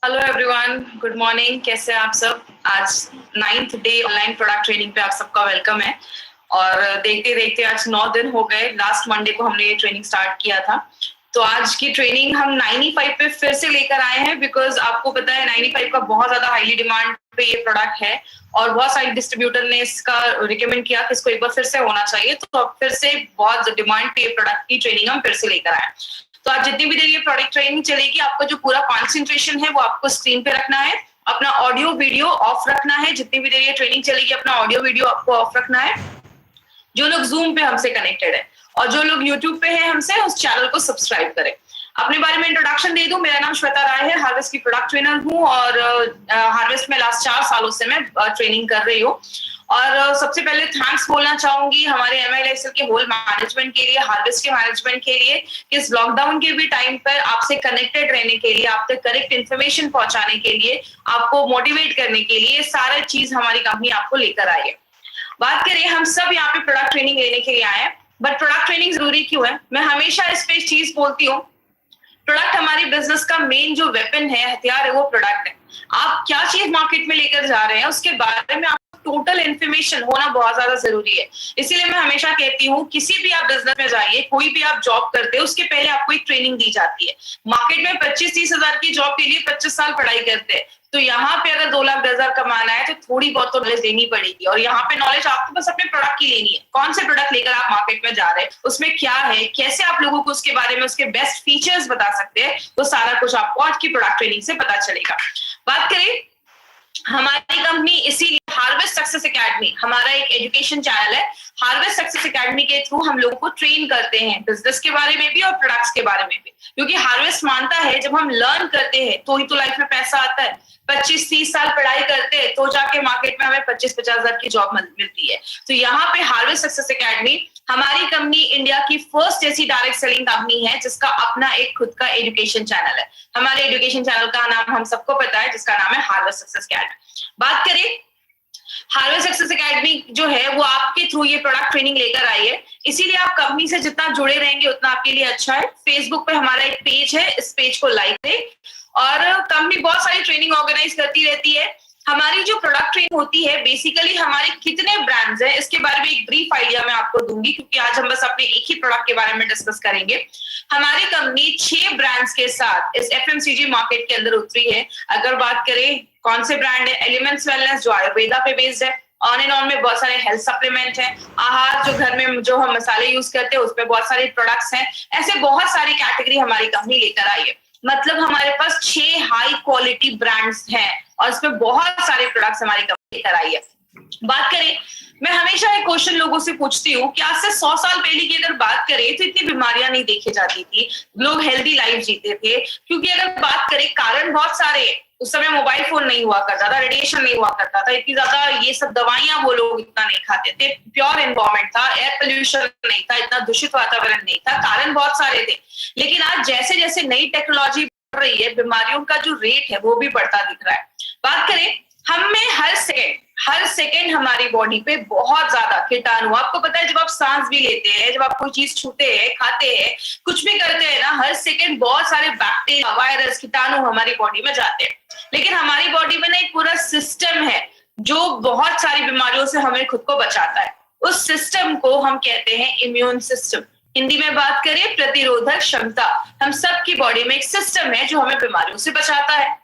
Hello everyone, good morning. कैसे हैं आप सब? आज 9th day online product training पे आप सबका वेलकम है। और देखते देखते आज 9 दिन हो गए। लास्ट मंडे को हमने ये ट्रेनिंग स्टार्ट किया था। तो आज की ट्रेनिंग हम 95 पे फिर से लेकर आए हैं, बिकॉज आपको पता है 95 का बहुत ज्यादा हाईली डिमांड पे ये प्रोडक्ट है और बहुत सारे डिस्ट्रीब्यूटर ने इसका रिकमेंड किया कि इसको एक बार फिर से होना चाहिए। तो अब फिर से बहुत डिमांड पे ये प्रोडक्ट की ट्रेनिंग हम फिर से लेकर आए। तो आज जितनी भी देर ये प्रोडक्ट ट्रेनिंग चलेगी, आपका जो पूरा कॉन्सेंट्रेशन है वो आपको स्क्रीन पे रखना है। अपना ऑडियो वीडियो ऑफ रखना है। जितनी भी देर ये ट्रेनिंग चलेगी अपना ऑडियो वीडियो आपको ऑफ रखना है। जो लोग जूम पे हमसे कनेक्टेड है और जो लोग यूट्यूब पे है हमसे, उस चैनल को सब्सक्राइब करें। अपने बारे में इंट्रोडक्शन दे दूं, मेरा नाम श्वेता राय है, हार्वेस्ट की प्रोडक्ट ट्रेनर हूं और हार्वेस्ट में लास्ट 4 सालों से मैं ट्रेनिंग कर रही हूँ। और सबसे पहले थैंक्स बोलना चाहूंगी हमारे MILSL के होल मैनेजमेंट के लिए, हार्वेस्ट के मैनेजमेंट के लिए, कि इस लॉकडाउन के भी टाइम पर आपसे कनेक्टेड रहने के लिए, आप तक करेक्ट इन्फॉर्मेशन पहुंचाने के लिए, आपको मोटिवेट करने के लिए सारा चीज हमारी कंपनी आपको लेकर आई है। बात करें, हम सब यहाँ पे प्रोडक्ट ट्रेनिंग लेने के लिए आए हैं, बट प्रोडक्ट ट्रेनिंग जरूरी क्यों है? मैं हमेशा इस पे चीज बोलती हूँ, प्रोडक्ट हमारी बिजनेस का मेन जो वेपन है, हथियार है, वो प्रोडक्ट है। आप क्या चीज मार्केट में लेकर जा रहे हैं उसके बारे में टोटल इन्फॉर्मेशन होना बहुत ज्यादा जरूरी है। इसीलिए मैं हमेशा कहती हूँ, किसी भी आप बिजनेस में जाइए, कोई भी आप जॉब करते हैं, उसके पहले आपको एक ट्रेनिंग दी जाती है। मार्केट में 25-30 हजार की जॉब के लिए 25 साल पढ़ाई करते हैं। तो यहाँ पे अगर 2 लाख 10 हजार कमाना है तो थोड़ी बहुत तो नॉलेज देनी पड़ेगी। और यहाँ पे नॉलेज आपको बस अपने प्रोडक्ट की लेनी है। कौन से प्रोडक्ट लेकर आप मार्केट में जा रहे हैं, उसमें क्या है, कैसे आप लोगों को उसके बारे में उसके बेस्ट फीचर्स बता सकते हैं, वो सारा कुछ आपको आज की प्रोडक्ट ट्रेनिंग से पता चलेगा। बात करें हमारी कंपनी, इसीलिए हार्वेस्ट सक्सेस एकेडमी हमारा एक एजुकेशन चैनल है। हार्वेस्ट सक्सेस एकेडमी के थ्रू हम लोगों को ट्रेन करते हैं बिजनेस के बारे में भी और प्रोडक्ट्स के बारे में भी, क्योंकि हार्वेस्ट मानता है जब हम लर्न करते हैं तो ही तो लाइफ में पैसा आता है। 25-30 साल पढ़ाई करते हैं तो जाके मार्केट में हमें 25-50 हजार की जॉब मिलती है। तो यहाँ पे हार्वेस्ट सक्सेस एकेडमी हमारी कंपनी इंडिया की फर्स्ट ऐसी डायरेक्ट सेलिंग कंपनी है जिसका अपना एक खुद का एजुकेशन चैनल है। हमारे एजुकेशन चैनल का नाम हम सबको पता है, जिसका नाम है हार्वेस्ट सक्सेस एकेडमी। बात करें, हार्वेस्ट सक्सेस एकेडमी जो है वो आपके थ्रू ये प्रोडक्ट ट्रेनिंग लेकर आई है। इसीलिए आप कंपनी से जितना जुड़े रहेंगे उतना आपके लिए अच्छा है। फेसबुक पे हमारा एक पेज है, इस पेज को लाइक करें। और कंपनी बहुत सारी ट्रेनिंग ऑर्गेनाइज करती रहती है। हमारी जो प्रोडक्ट ट्रेनिंग होती है, बेसिकली हमारे कितने ब्रांड्स हैं इसके बारे में एक ब्रीफ आइडिया मैं आपको दूंगी, क्योंकि आज हम बस अपने एक ही प्रोडक्ट के बारे में डिस्कस करेंगे। हमारी कंपनी 6 ब्रांड्स के साथ इस FMCG मार्केट के अंदर उतरी है। अगर बात करें कौन से ब्रांड है, एलिमेंट्स वेलनेस जो आयुर्वेदा पे बेस्ड है, ऑन एंड ऑन में बहुत सारे हेल्थ सप्लीमेंट हैं, आहार जो घर में जो हम मसाले यूज करते हैं उसमें बहुत सारे प्रोडक्ट्स हैं। ऐसे बहुत सारी कैटेगरी हमारी कंपनी लेकर आई है। मतलब हमारे पास 6 हाई क्वालिटी ब्रांड्स हैं और इसमें बहुत सारे प्रोडक्ट्स हमारी कंपनी लेकर आई है। बात करें, मैं हमेशा एक क्वेश्चन लोगों से पूछती हूँ कि आज से 100 साल पहले की अगर बात करें तो इतनी बीमारियां नहीं देखी जाती थी, लोग हेल्दी लाइफ जीते थे। क्योंकि अगर बात करें, कारण बहुत सारे, उस समय मोबाइल फोन नहीं हुआ करता था, रेडिएशन नहीं हुआ करता था, इतनी ज्यादा ये सब दवाइयां वो लोग इतना नहीं खाते थे, प्योर एनवायरमेंट था, एयर पोल्यूशन नहीं था, इतना दूषित वातावरण नहीं था, कारण बहुत सारे थे। लेकिन आज जैसे जैसे नई टेक्नोलॉजी बढ़ रही है, बीमारियों का जो रेट है वो भी बढ़ता दिख रहा है। बात करें, हमें हर सेकेंड हमारी बॉडी पे बहुत ज्यादा कीटाणु, आपको पता है जब आप सांस भी लेते हैं, जब आप कोई चीज छूते हैं, खाते हैं, कुछ भी करते हैं ना, हर सेकेंड बहुत सारे बैक्टीरिया, वायरस, कीटाणु हमारी बॉडी में जाते हैं। लेकिन हमारी बॉडी में ना एक पूरा सिस्टम है जो बहुत सारी बीमारियों से हमें खुद को बचाता है। उस सिस्टम को हम कहते हैं इम्यून सिस्टम। हिंदी में बात करें, प्रतिरोधक क्षमता। हम सब की बॉडी में एक सिस्टम है जो हमें बीमारियों से बचाता है।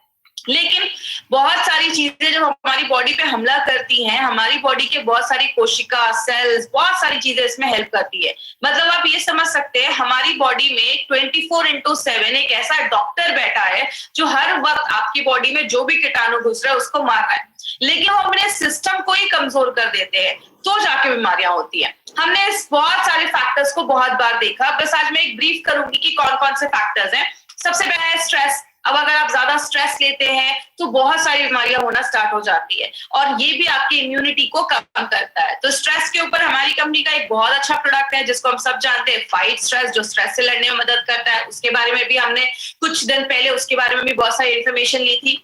लेकिन बहुत सारी चीजें जब हमारी बॉडी पे हमला करती हैं, हमारी बॉडी के बहुत सारी कोशिका, सेल्स, बहुत सारी चीजें इसमें हेल्प करती है। मतलब आप ये समझ सकते हैं, हमारी बॉडी में 24/7 एक ऐसा डॉक्टर बैठा है जो हर वक्त आपकी बॉडी में जो भी कीटाणु घुस रहा है उसको मार रहा है। लेकिन हम अपने सिस्टम को ही कमजोर कर देते हैं तो जाके बीमारियां होती हैं। हमने इस बहुत सारे फैक्टर्स को बहुत बार देखा। बस आज मैं एक ब्रीफ करूंगी कि कौन कौन से फैक्टर्स हैं। सबसे पहला है स्ट्रेस। अब अगर आप ज्यादा स्ट्रेस लेते हैं तो बहुत सारी बीमारियां होना स्टार्ट हो जाती है और ये भी आपकी इम्यूनिटी को कम करता है। तो स्ट्रेस के ऊपर हमारी कंपनी का एक बहुत अच्छा प्रोडक्ट है जिसको हम सब जानते हैं, फाइट स्ट्रेस, जो स्ट्रेस से लड़ने में मदद करता है। उसके बारे में भी हमने कुछ दिन पहले उसके बारे में भी बहुत सारी इंफॉर्मेशन ली थी।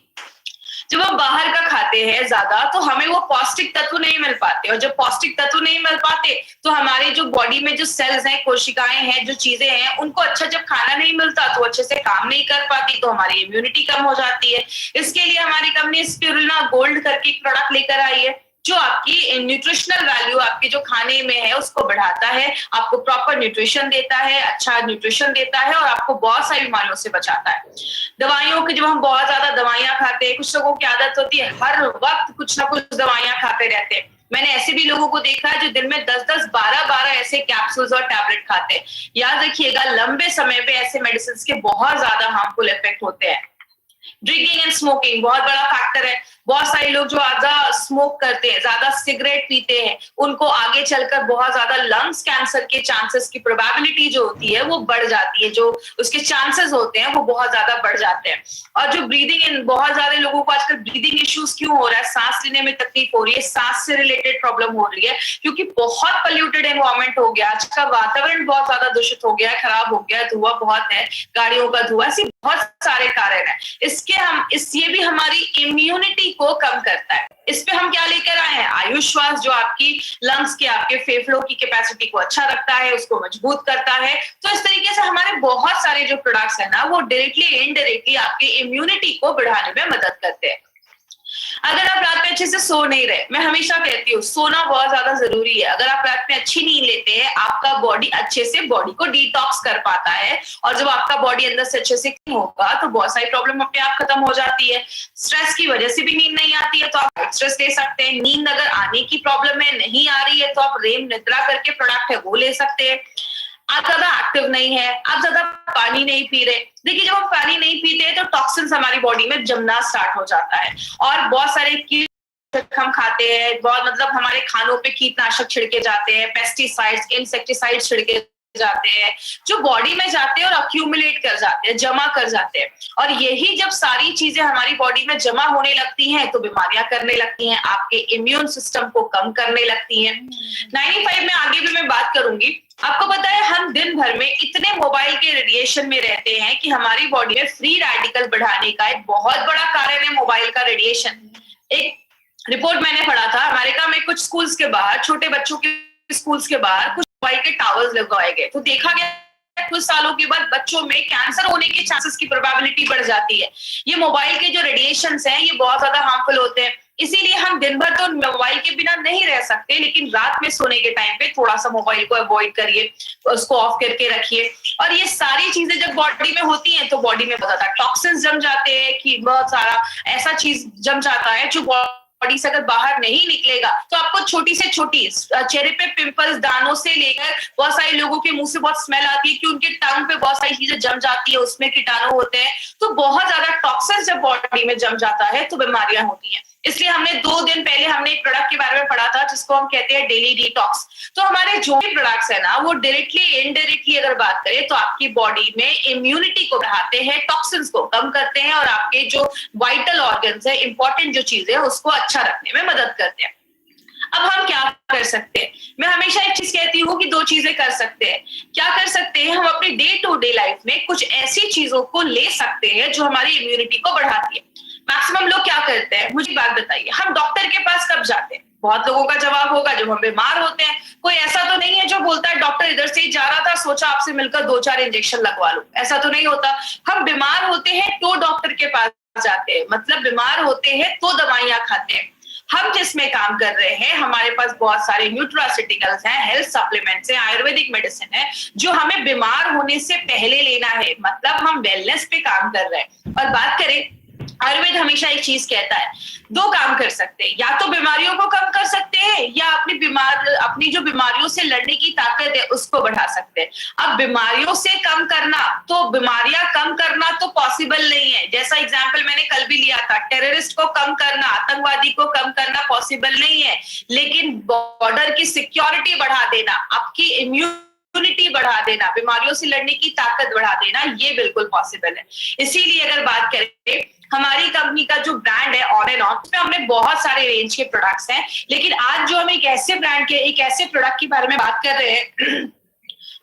जब हम बाहर का खाते हैं ज्यादा तो हमें वो पौष्टिक तत्व नहीं मिल पाते, और जब पौष्टिक तत्व नहीं मिल पाते तो हमारे जो बॉडी में जो सेल्स हैं, कोशिकाएं हैं, जो चीजें हैं, उनको अच्छा जब खाना नहीं मिलता तो अच्छे से काम नहीं कर पाती, तो हमारी इम्यूनिटी कम हो जाती है। इसके लिए हमारी कंपनी स्पिरुलिना गोल्ड करके एक प्रोडक्ट लेकर आई है जो आपकी न्यूट्रिशनल वैल्यू आपके जो खाने में है उसको बढ़ाता है, आपको प्रॉपर न्यूट्रिशन देता है, अच्छा न्यूट्रिशन देता है और आपको बहुत सारी बीमारियों से बचाता है। दवाइयों की, जब हम बहुत ज्यादा दवाइयां खाते हैं, कुछ लोगों की आदत होती है हर वक्त कुछ ना कुछ दवाइयां खाते रहते हैं। मैंने ऐसे भी लोगों को देखा है जो दिन में 10-10, 12-12 ऐसे कैप्सूल्स और टैबलेट खाते हैं। याद रखिएगा, लंबे समय पे ऐसे मेडिसिन के बहुत ज्यादा हार्मफुल इफेक्ट होते हैं। ड्रिंकिंग एंड स्मोकिंग बहुत बड़ा फैक्टर है। बहुत सारे लोग जो ज्यादा स्मोक करते हैं, ज्यादा सिगरेट पीते हैं, उनको आगे चलकर बहुत ज्यादा लंग्स कैंसर के चांसेस की प्रोबेबिलिटी जो होती है वो बढ़ जाती है, जो उसके चांसेस होते हैं वो बहुत ज्यादा बढ़ जाते हैं। और जो ब्रीदिंग इन, बहुत ज्यादा लोगों को आजकल ब्रीदिंग इश्यूज क्यों हो रहा है, सांस लेने में तकलीफ हो रही है, सांस से रिलेटेड प्रॉब्लम हो रही है, क्योंकि बहुत पोल्यूटेड एनवायरमेंट हो गया, आज का वातावरण बहुत ज्यादा दूषित हो गया है, खराब हो गया है, धुआं बहुत है, गाड़ियों का धुआं, ऐसे बहुत सारे कारण है। ये भी हमारी इम्यूनिटी को कम करता है। इस पे हम क्या लेकर आए हैं, आयुष श्वास, जो आपकी लंग्स के, आपके फेफड़ों की कैपेसिटी को अच्छा रखता है, उसको मजबूत करता है। तो इस तरीके से हमारे बहुत सारे जो प्रोडक्ट्स है ना, वो डायरेक्टली इनडायरेक्टली आपकी इम्यूनिटी को बढ़ाने में मदद करते हैं। अगर आप रात में अच्छे से सो नहीं रहे, मैं हमेशा कहती हूँ सोना बहुत ज्यादा जरूरी है। अगर आप रात में अच्छी नींद लेते हैं, आपका बॉडी अच्छे से बॉडी को डिटॉक्स कर पाता है, और जब आपका बॉडी अंदर से अच्छे से क्लीन होगा तो बहुत सारी प्रॉब्लम अपने आप खत्म हो जाती है। स्ट्रेस की वजह से भी नींद नहीं आती है तो आप स्ट्रेस ले सकते हैं। नींद अगर आने की प्रॉब्लम है, नहीं आ रही है, तो आप रेम निद्रा करके प्रोडक्ट है वो ले सकते हैं। आप ज्यादा एक्टिव नहीं है, आप ज्यादा पानी नहीं पी रहे, देखिए जब हम पानी नहीं पीते हैं तो टॉक्सिन्स हमारी बॉडी में जमना स्टार्ट हो जाता है, और बहुत सारे कीटनाशक हम खाते हैं, बहुत मतलब हमारे खानों पे कीटनाशक छिड़के जाते हैं, पेस्टिसाइड्स, इंसेक्टिसाइड्स छिड़के जाते हैं, जो बॉडी में जाते हैं और अक्यूमुलेट कर जाते हैं, जमा कर जाते हैं। और यही जब सारी चीजें हमारी बॉडी में जमा होने लगती हैं तो बीमारियां करने लगती हैं, आपके इम्यून सिस्टम को कम करने लगती हैं। 95 में आगे भी मैं बात करूंगी। आपको पता है हम दिन भर में इतने मोबाइल के रेडिएशन में रहते हैं कि हमारी बॉडी में फ्री रेडिकल बढ़ाने का एक बहुत बड़ा कारण है मोबाइल का रेडिएशन। एक रिपोर्ट मैंने पढ़ा था, अमेरिका में कुछ स्कूल्स के बाहर, छोटे बच्चों के स्कूल्स के बाहर कुछ मोबाइल के टावर्स लगवाए गए, तो देखा गया कुछ सालों के बाद बच्चों में कैंसर होने के चांसेस की प्रोबेबिलिटी बढ़ जाती है। ये मोबाइल के जो रेडिएशंस हैं ये बहुत ज्यादा हार्मफुल होते हैं, इसीलिए हम दिन भर तो मोबाइल के बिना नहीं रह सकते, लेकिन रात में सोने के टाइम पे थोड़ा सा मोबाइल को अवॉइड करिए, उसको ऑफ करके रखिए। और ये सारी चीजें जब बॉडी में होती हैं तो बॉडी में बहुत ज्यादा टॉक्सिन्स जम जाते हैं, कि बहुत सारा ऐसा चीज जम जाता है जो बॉडी से अगर बाहर नहीं निकलेगा तो आपको छोटी से छोटी चेहरे पे पिंपल्स, दानों से लेकर बहुत सारे लोगों के मुंह से बहुत स्मेल आती है कि उनके टंग पे बहुत सारी चीजें जम जाती है, उसमें कीटाणु होते हैं। तो बहुत ज्यादा टॉक्सिन जब बॉडी में जम जाता है तो बीमारियां होती हैं। इसलिए हमने 2 दिन पहले हमने एक प्रोडक्ट के बारे में पढ़ा था जिसको हम कहते हैं डेली डिटॉक्स। तो हमारे जो भी प्रोडक्ट्स है ना, वो डायरेक्टली इनडायरेक्टली अगर बात करें तो आपकी बॉडी में इम्यूनिटी को बढ़ाते हैं, टॉक्सिन्स को कम करते हैं, और आपके जो वाइटल ऑर्गन्स है, इंपॉर्टेंट जो चीजें है, उसको अच्छा रखने में मदद करते हैं। अब हम क्या कर सकते हैं, मैं हमेशा एक चीज कहती हूँ कि 2 चीजें कर सकते हैं। क्या कर सकते हैं, हम अपनी डे टू डे लाइफ में कुछ ऐसी चीजों को ले सकते हैं जो हमारी इम्यूनिटी को बढ़ाती है। मैक्सिमम लोग क्या करते हैं, मुझे बात बताइए, हम डॉक्टर के पास कब जाते हैं? बहुत लोगों का जवाब होगा जब हम बीमार होते हैं। कोई ऐसा तो नहीं है जो बोलता है डॉक्टर इधर से ही जा रहा था, सोचा आपसे मिलकर 2-4 इंजेक्शन लगवा लूं, ऐसा तो नहीं होता। हम बीमार होते हैं तो डॉक्टर के पास जाते हैं, मतलब बीमार होते हैं तो दवाइयां खाते हैं। हम जिसमें काम कर रहे हैं, हमारे पास बहुत सारे न्यूट्रास्यूटिकल्स हैं, हेल्थ सप्लीमेंट्स हैं, आयुर्वेदिक मेडिसिन है जो हमें बीमार होने से पहले लेना है, मतलब हम वेलनेस पे काम कर रहे हैं। और बात करें, आयुर्वेद हमेशा एक चीज कहता है, 2 काम कर सकते हैं, या तो बीमारियों को कम कर सकते हैं या अपनी जो बीमारियों से लड़ने की ताकत है उसको बढ़ा सकते हैं। अब बीमारियों से कम करना, तो बीमारियां कम करना तो पॉसिबल नहीं है। जैसा एग्जांपल मैंने कल भी लिया था, टेररिस्ट को कम करना, आतंकवादी को कम करना पॉसिबल नहीं है, लेकिन बॉर्डर की सिक्योरिटी बढ़ा देना, आपकी इम्यूनिटी बढ़ा देना, बीमारियों से लड़ने की ताकत बढ़ा देना, ये बिल्कुल पॉसिबल है। इसीलिए अगर बात करें, हमारी कंपनी का जो ब्रांड है ऑन एंड ऑन, उसमें हमने बहुत सारे रेंज के प्रोडक्ट्स हैं, लेकिन आज जो हम एक ऐसे ब्रांड के, एक ऐसे प्रोडक्ट के बारे में बात कर रहे हैं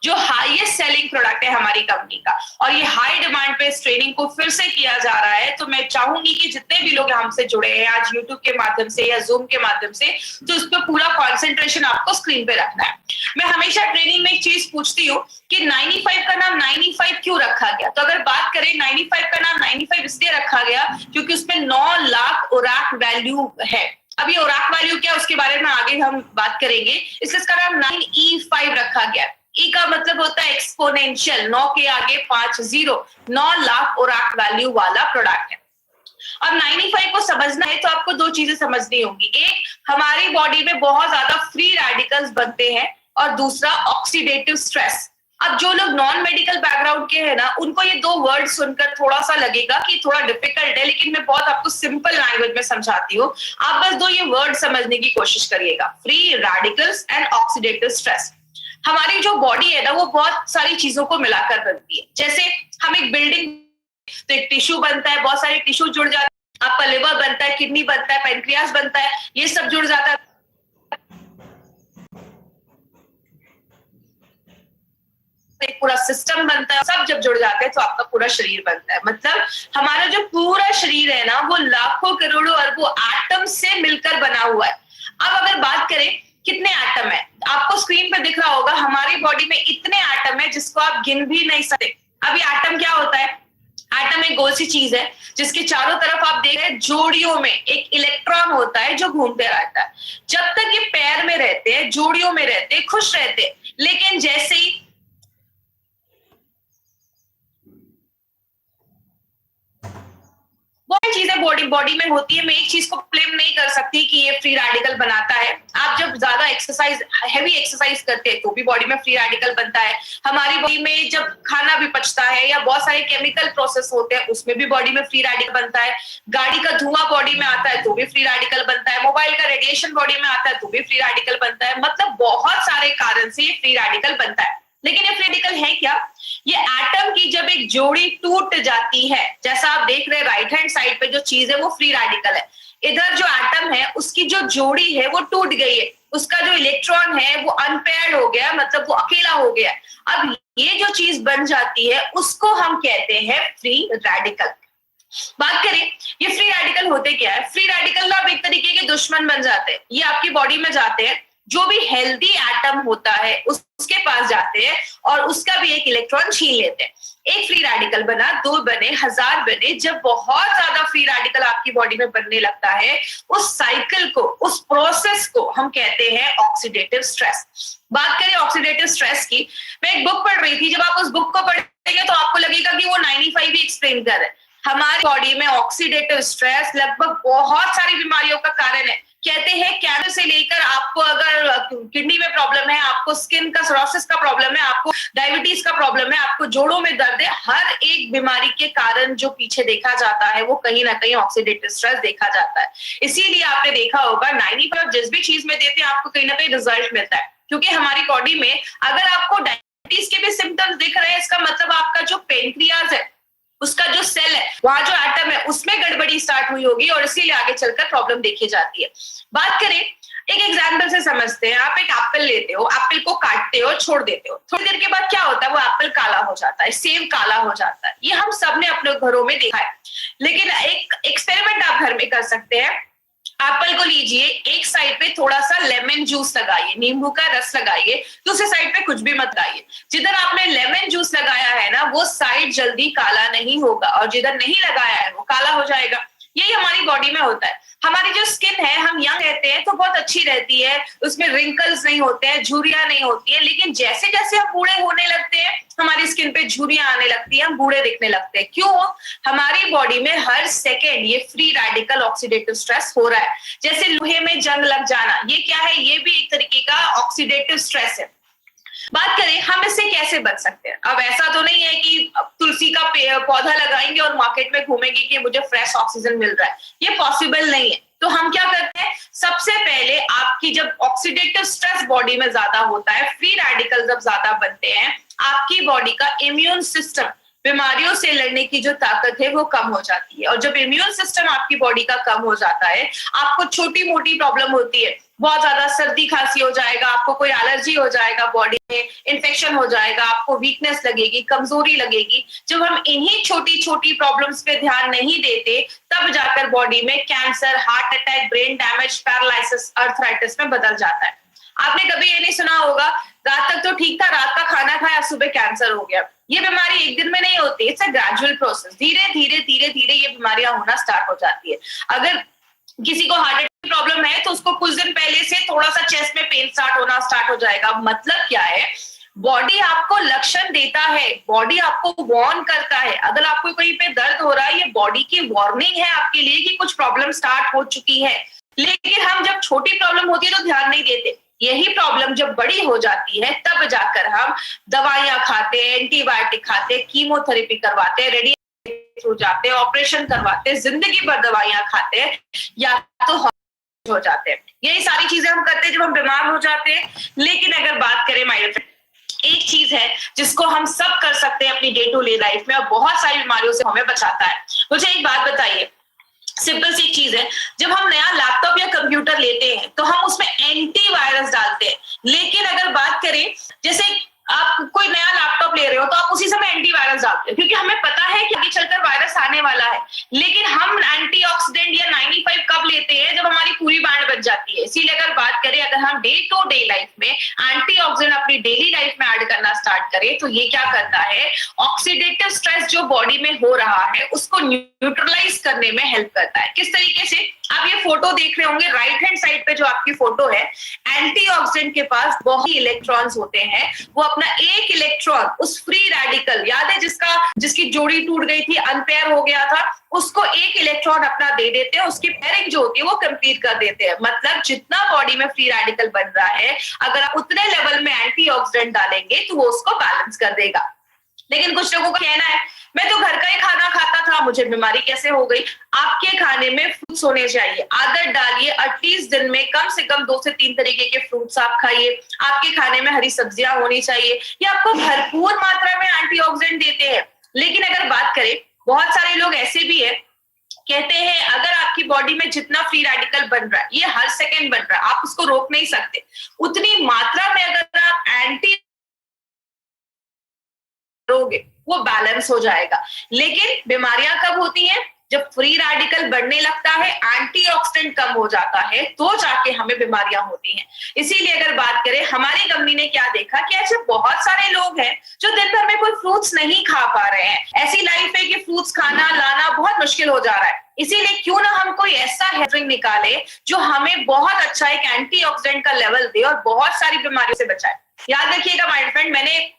जो हाईएस्ट सेलिंग प्रोडक्ट है हमारी कंपनी का, और ये हाई डिमांड पे इस ट्रेनिंग को फिर से किया जा रहा है। तो मैं चाहूंगी कि जितने भी लोग हमसे जुड़े हैं आज यूट्यूब के माध्यम से या जूम के माध्यम से, तो उस पर पूरा कॉन्सेंट्रेशन आपको स्क्रीन पे रखना है। मैं हमेशा ट्रेनिंग में एक चीज पूछती हूँ कि 95 का नाम 95 क्यों रखा गया? तो अगर बात करें 95 का नाम 95 इसलिए रखा गया क्योंकि उसमें 9 लाख ओराक वैल्यू है। अब ये ओराक वैल्यू क्या, उसके बारे में आगे हम बात करेंगे। इसलिए इसका नाम 9E5 रखा गया। ई का मतलब होता है एक्सपोनेंशियल, 9 के आगे 5 0, 9 लाख ओराक वैल्यू वाला प्रोडक्ट है। अब 95 को समझना है तो आपको दो चीजें समझनी होंगी। एक, हमारी बॉडी में बहुत ज्यादा फ्री रेडिकल्स बनते हैं, और दूसरा ऑक्सीडेटिव स्ट्रेस। अब जो लोग नॉन मेडिकल बैकग्राउंड के हैं ना, उनको ये दो वर्ड सुनकर थोड़ा सा लगेगा कि थोड़ा डिफिकल्ट है, लेकिन मैं बहुत आपको सिंपल लैंग्वेज में समझाती हूँ। आप बस दो ये वर्ड समझने की कोशिश करिएगा, free radicals and oxidative stress. हमारी जो बॉडी है ना, वो बहुत सारी चीजों को मिलाकर बनती है। जैसे हम एक बिल्डिंग, तो एक टिश्यू बनता है, बहुत सारे टिश्यू जुड़ जाते हैं, आपका लिवर बनता है, किडनी बनता है, पेनक्रियास बनता है, ये सब जुड़ जाता है, एक पूरा सिस्टम बनता है। सब जब जुड़ जाते हैं तो आपका पूरा शरीर बनता है। मतलब हमारा जो पूरा शरीर है ना, वो लाखों करोड़ों अरबों एटम से मिलकर बना हुआ है। अब अगर बात करें कितने एटम है, आपको स्क्रीन पे दिख रहा होगा हमारी बॉडी में इतने एटम है जिसको आप गिन भी नहीं सकते। अब ये एटम क्या होता है? एटम एक गोल सी चीज है जिसके चारों तरफ आप देख रहे हैं जोड़ियों में एक इलेक्ट्रॉन होता है जो घूमते रहता है। जब तक ये पैर में रहते हैं, जोड़ियों में रहते हैं, खुश रहते हैं, लेकिन जैसे ही बहुत चीजें बॉडी में होती है, मैं एक चीज को ब्लेम नहीं कर सकती कि ये फ्री रेडिकल बनाता है। आप जब ज्यादा एक्सरसाइज, हैवी एक्सरसाइज करते हैं तो भी बॉडी में फ्री रेडिकल बनता है। हमारी बॉडी में जब खाना भी पचता है या बहुत सारे केमिकल प्रोसेस होते हैं, उसमें भी बॉडी में फ्री रेडिकल बनता है। गाड़ी का धुआं बॉडी में आता है तो भी फ्री रेडिकल बनता है। मोबाइल का रेडिएशन बॉडी में आता है तो भी फ्री रेडिकल बनता है। मतलब बहुत सारे कारण से ये फ्री रेडिकल बनता है। लेकिन ये फ्री रेडिकल है क्या? ये एटम की जब एक जोड़ी टूट जाती है, जैसा आप देख रहे हैं राइट हैंड साइड पे जो चीज है वो फ्री रेडिकल है। इधर जो एटम है उसकी जो जोड़ी है वो टूट गई है, उसका जो इलेक्ट्रॉन है वो अनपेयर्ड हो गया, मतलब वो अकेला हो गया। अब ये जो चीज बन जाती है उसको हम कहते हैं फ्री रेडिकल। बात करें ये फ्री रेडिकल होते क्या है? फ्री रेडिकल ना एक तरीके के दुश्मन बन जाते हैं। ये आपकी बॉडी में जाते हैं, जो भी हेल्दी एटम होता है उसके पास जाते हैं और उसका भी एक इलेक्ट्रॉन छीन लेते हैं। एक फ्री रेडिकल बना, दो बने, 1000 बने। जब बहुत ज्यादा फ्री रेडिकल आपकी बॉडी में बनने लगता है, उस साइकिल को, उस प्रोसेस को हम कहते हैं ऑक्सीडेटिव स्ट्रेस। बात करें ऑक्सीडेटिव स्ट्रेस की, मैं एक बुक पढ़ रही थी। जब आप उस बुक को पढ़ेंगे तो आपको लगेगा कि वो 95 भी एक्सप्लेन कर रहे हैं। हमारी बॉडी में ऑक्सीडेटिव स्ट्रेस लगभग बहुत सारी बीमारियों का कारण है। कहते हैं कैंसर से लेकर आपको अगर किडनी में प्रॉब्लम है, आपको स्किन का सोरोसिस का प्रॉब्लम है, आपको डायबिटीज का प्रॉब्लम है, आपको जोड़ों में दर्द है, हर एक बीमारी के कारण जो पीछे देखा जाता है वो कहीं ना कहीं ऑक्सीडेटिव स्ट्रेस देखा जाता है। इसीलिए आपने देखा होगा 90% जिस भी चीज में देते हैं आपको कहीं ना कहीं रिजल्ट मिलता है। क्योंकि हमारी बॉडी में अगर आपको डायबिटीज के भी सिम्टम्स दिख रहे हैं, इसका मतलब आपका जो पेनक्रियाज है, उसका जो सेल है, वहां जो एटम है उसमें गड़बड़ी स्टार्ट हुई होगी और इसीलिए आगे चलकर प्रॉब्लम देखी जाती है। बात करें एक एग्जाम्पल से समझते हैं। आप एक एप्पल लेते हो, एप्पल को काटते हो, छोड़ देते हो, थोड़ी देर के बाद क्या होता है? वो एप्पल काला हो जाता है, सेब काला हो जाता है। ये हम सबने अपने घरों में देखा है। लेकिन एक एक्सपेरिमेंट आप घर में कर सकते हैं। एप्पल को लीजिए, एक साइड पे थोड़ा सा लेमन जूस लगाइए, नींबू का रस लगाइए, दूसरे साइड पे कुछ भी मत लगाइए। जिधर आपने लेमन जूस लगाया है ना, वो साइड जल्दी काला नहीं होगा, और जिधर नहीं लगाया है वो काला हो जाएगा। यही हमारी बॉडी में होता है। हमारी जो स्किन है, हम यंग रहते हैं तो बहुत अच्छी रहती है, उसमें रिंकल्स नहीं होते हैं, झुर्रियां नहीं होती है। लेकिन जैसे जैसे हम बूढ़े होने लगते हैं, हमारी स्किन पे झुर्रियां आने लगती है, हम बूढ़े दिखने लगते हैं। क्यों? हमारी बॉडी में हर सेकेंड ये फ्री रेडिकल ऑक्सीडेटिव स्ट्रेस हो रहा है। जैसे लोहे में जंग लग जाना, ये क्या है? ये भी एक तरीके का ऑक्सीडेटिव स्ट्रेस है। बात करें हम इससे कैसे बच सकते हैं। अब ऐसा तो नहीं है कि तुलसी का पौधा लगाएंगे और मार्केट में घूमेंगे कि मुझे फ्रेश ऑक्सीजन मिल रहा है, ये पॉसिबल नहीं है। तो हम क्या करते हैं? सबसे पहले आपकी जब ऑक्सीडेटिव स्ट्रेस बॉडी में ज्यादा होता है, फ्री रेडिकल जब ज्यादा बनते हैं, आपकी बॉडी का इम्यून सिस्टम बीमारियों से लड़ने की जो ताकत है वो कम हो जाती है। और जब इम्यून सिस्टम आपकी बॉडी का कम हो जाता है, आपको छोटी मोटी प्रॉब्लम होती है, बहुत ज्यादा सर्दी खांसी हो जाएगा, आपको कोई एलर्जी हो जाएगा, बॉडी में इन्फेक्शन हो जाएगा, आपको वीकनेस लगेगी, कमजोरी लगेगी। जब हम इन्हीं छोटी छोटी प्रॉब्लम्स पे ध्यान नहीं देते, तब जाकर बॉडी में cancer, heart attack, brain damage, paralysis, arthritis में बदल जाता है। आपने कभी ये नहीं सुना होगा, रात तक तो ठीक था, रात का खाना खाया, सुबह कैंसर हो गया। ये बीमारी एक दिन में नहीं होती, इट्स अ ग्रेजुअल प्रोसेस। धीरे धीरे धीरे धीरे ये बीमारियां होना स्टार्ट हो जाती है। अगर किसी को हार्ट अटैक की प्रॉब्लम है तो उसको कुछ दिन पहले से थोड़ा सा चेस्ट में पेन स्टार्ट हो जाएगा। मतलब क्या है, बॉडी आपको लक्षण देता है, बॉडी आपको वार्न करता है। अगर आपको कहीं पे दर्द हो रहा है, ये बॉडी की वार्निंग है आपके लिए कि कुछ प्रॉब्लम स्टार्ट हो चुकी है। लेकिन हम जब छोटी प्रॉब्लम होती है तो ध्यान नहीं देते। यही प्रॉब्लम जब बड़ी हो जाती है, तब जाकर हम दवाइयां खाते हैं, एंटीबायोटिक खाते हैं, कीमोथेरेपी करवाते हैं, रेडिएशन हो जाते हैं, ऑपरेशन करवाते हैं, जिंदगी भर दवाइयां खाते हैं, या तो हो जाते हैं। यही सारी चीजें हम करते हैं जब हम बीमार हो जाते हैं। लेकिन अगर बात करें माय फ्रेंड, एक चीज है जिसको हम सब कर सकते हैं अपनी डे टू डे लाइफ में और बहुत सारी बीमारियों से हमें बचाता है। मुझे एक बात बताइए, सिंपल सी चीज है, जब हम नया लैपटॉप या कंप्यूटर लेते हैं तो हम उसमें एंटीवायरस डालते हैं। लेकिन अगर बात करें, जैसे आप कोई नया लैपटॉप ले रहे हो तो आप उसी समय एंटीवायरस डालते हो, क्योंकि हमें पता है कि आगे चलकर वायरस आने वाला है। लेकिन हम एंटीऑक्सीडेंट या 95 कब लेते हैं, जब हमारी पूरी बैंड बच जाती है। इसीलिए अगर बात करें, अगर हम डे टू डे लाइफ में एंटीऑक्सीडेंट अपनी डेली लाइफ में ऐड करना स्टार्ट करें, तो ये क्या करता है, ऑक्सीडेटिव स्ट्रेस जो बॉडी में हो रहा है उसको न्यूट्रलाइज करने में हेल्प करता है। किस तरीके से, आप ये फोटो देख रहे होंगे, राइट हैंड साइड पे जो आपकी फोटो है, एंटीऑक्सीडेंट के पास बहुत इलेक्ट्रॉन्स होते हैं। वो अपना एक इलेक्ट्रॉन उस फ्री रेडिकल, याद है जिसकी जोड़ी टूट गई थी, अनपेयर हो गया था, उसको एक इलेक्ट्रॉन अपना दे देते हैं, उसकी पेयरिंग जो होती है वो कंप्लीट कर देते हैं। मतलब जितना बॉडी में फ्री रेडिकल बन रहा है, अगर आप उतने लेवल में एंटीऑक्सीडेंट डालेंगे तो वो उसको बैलेंस कर देगा। लेकिन कुछ लोगों का कहना है, मैं तो घर का ही खाना खाता था, मुझे बीमारी कैसे हो गई। आपके खाने में फ्रूट्स होने चाहिए, आदत डालिए, एटलीस्ट दिन में कम से कम 2 से 3 तरीके के फ्रूट्स आप खाइए। आपके खाने में हरी सब्जियां होनी चाहिए, ये आपको भरपूर मात्रा में एंटीऑक्सीडेंट देते हैं। लेकिन अगर बात करें, बहुत सारे लोग ऐसे भी है, कहते हैं अगर आपकी बॉडी में जितना फ्री रेडिकल बन रहा है, ये हर सेकेंड बन रहा है, आप उसको रोक नहीं सकते, उतनी मात्रा में अगर आप एंटी करोगे वो बैलेंस हो जाएगा। लेकिन बीमारियां कब होती हैं, जब फ्री रेडिकल बढ़ने लगता है, एंटीऑक्सीडेंट कम हो जाता है, तो जाके हमें बीमारियां होती हैं। इसीलिए अगर बात करें, हमारी कंपनी ने क्या देखा कि ऐसे बहुत सारे लोग हैं जो दिन भर में कोई फ्रूट्स नहीं खा पा रहे हैं। ऐसी लाइफ है कि फ्रूट्स खाना लाना बहुत मुश्किल हो जा रहा है। इसीलिए क्यों ना हम कोई ऐसा हेल्थ ड्रिंक निकाले जो हमें बहुत अच्छा एक एंटीऑक्सीडेंट का लेवल दे और बहुत सारी बीमारियों से बचाए। याद रखिएगा माय फ्रेंड, मैंने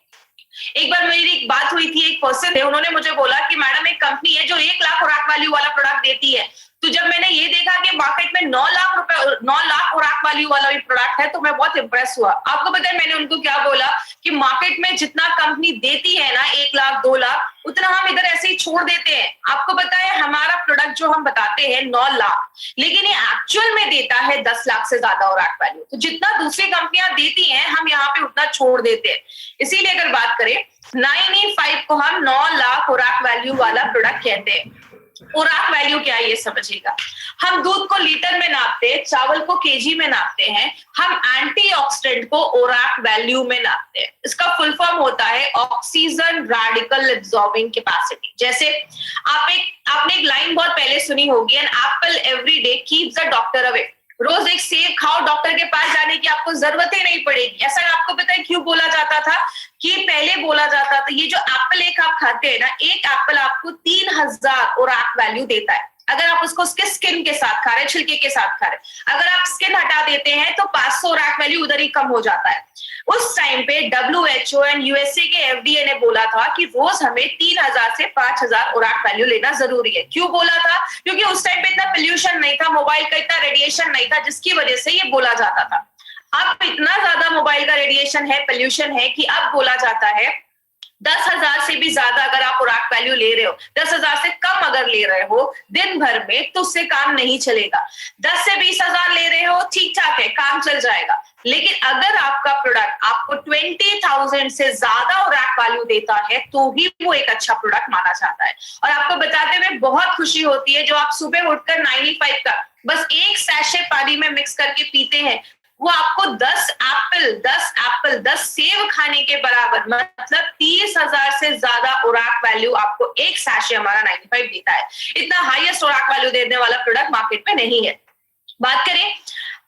एक बार मेरी एक बात हुई थी, एक पर्सन थे, उन्होंने मुझे बोला कि मैडम एक कंपनी है जो 1 लाख खुराक वैल्यू वाला प्रोडक्ट देती है। तो जब मैंने ये देखा कि मार्केट में 9 लाख खुराक वैल्यू वाला भी प्रोडक्ट है, तो मैं बहुत इंप्रेस हुआ। आपको पता है मैंने उनको क्या बोला कि मार्केट में जितना कंपनी देती है ना, 1 लाख 2 लाख, उतना हम इधर ऐसे ही छोड़ देते हैं। आपको पता है हमारा प्रोडक्ट जो हम बताते हैं 9 लाख, लेकिन ये एक्चुअल में देता है 10 लाख से ज्यादा खुराक वैल्यू। तो जितना दूसरी कंपनियां देती हैं, हम यहाँ पे उतना छोड़ देते हैं। इसीलिए अगर बात करें, 9E5 को हम 9 लाख खुराक वैल्यू वाला प्रोडक्ट कहते हैं। खुराक वैल्यू क्या है ये समझिएगा। हम दूध को लीटर में नापते हैं, चावल को केजी में नापते हैं, हम एंटीऑक्सीडेंट को ओराक वैल्यू में नापते हैं। इसका फुल फॉर्म होता है ऑक्सीजन रेडिकल एब्जॉर्बिंग कैपेसिटी। जैसे आपने एक लाइन बहुत पहले सुनी होगी, an apple every day keeps the doctor away. रोज एक सेब खाओ, डॉक्टर के पास जाने की आपको जरूरत ही नहीं पड़ेगी। ऐसा आपको पता है क्यों बोला जाता था? कि पहले बोला जाता था ये जो एप्पल एक आप खाते हैं ना, एक एप्पल आपको 3000 ओराक वैल्यू देता है। अगर आप उसको उसके स्किन के साथ खा रहे हैं, छिलके के साथ खा रहे हैं, अगर आप स्किन हटा देते हैं तो 500 ओराक वैल्यू उधर ही कम हो जाता है। उस टाइम पे WHO एंड यूएसए के FDA ने बोला था कि रोज हमें 3000 से 5000 ओराक वैल्यू लेना जरूरी है। क्यों बोला था? क्योंकि उस टाइम पे इतना पोल्यूशन नहीं था, मोबाइल का इतना रेडिएशन नहीं था, जिसकी वजह से ये बोला जाता था। अब इतना ज्यादा मोबाइल का रेडिएशन है, पोल्यूशन है, कि अब बोला जाता है 10,000 से भी ज्यादा अगर आप उराक वैल्यू ले रहे हो, 10,000 से कम अगर ले रहे हो दिन भर में, तो उससे काम नहीं चलेगा। 10 से 20,000 ले रहे हो, ठीक ठाक है, काम चल जाएगा। लेकिन अगर आपका प्रोडक्ट आपको 20,000 से ज्यादा उराक वैल्यू देता है, तो ही वो एक अच्छा प्रोडक्ट माना जाता है। और आपको बताते हुए बहुत खुशी होती है, जो आप सुबह उठकर 95 का बस एक सैशे पानी में मिक्स करके पीते हैं, वो आपको 10 सेब खाने के बराबर, मतलब 30,000 से ज्यादा उराक वैल्यू आपको एक सैशे हमारा 95 देता है। इतना हाईएस्ट उराक वैल्यू देने वाला प्रोडक्ट मार्केट में नहीं है। बात करें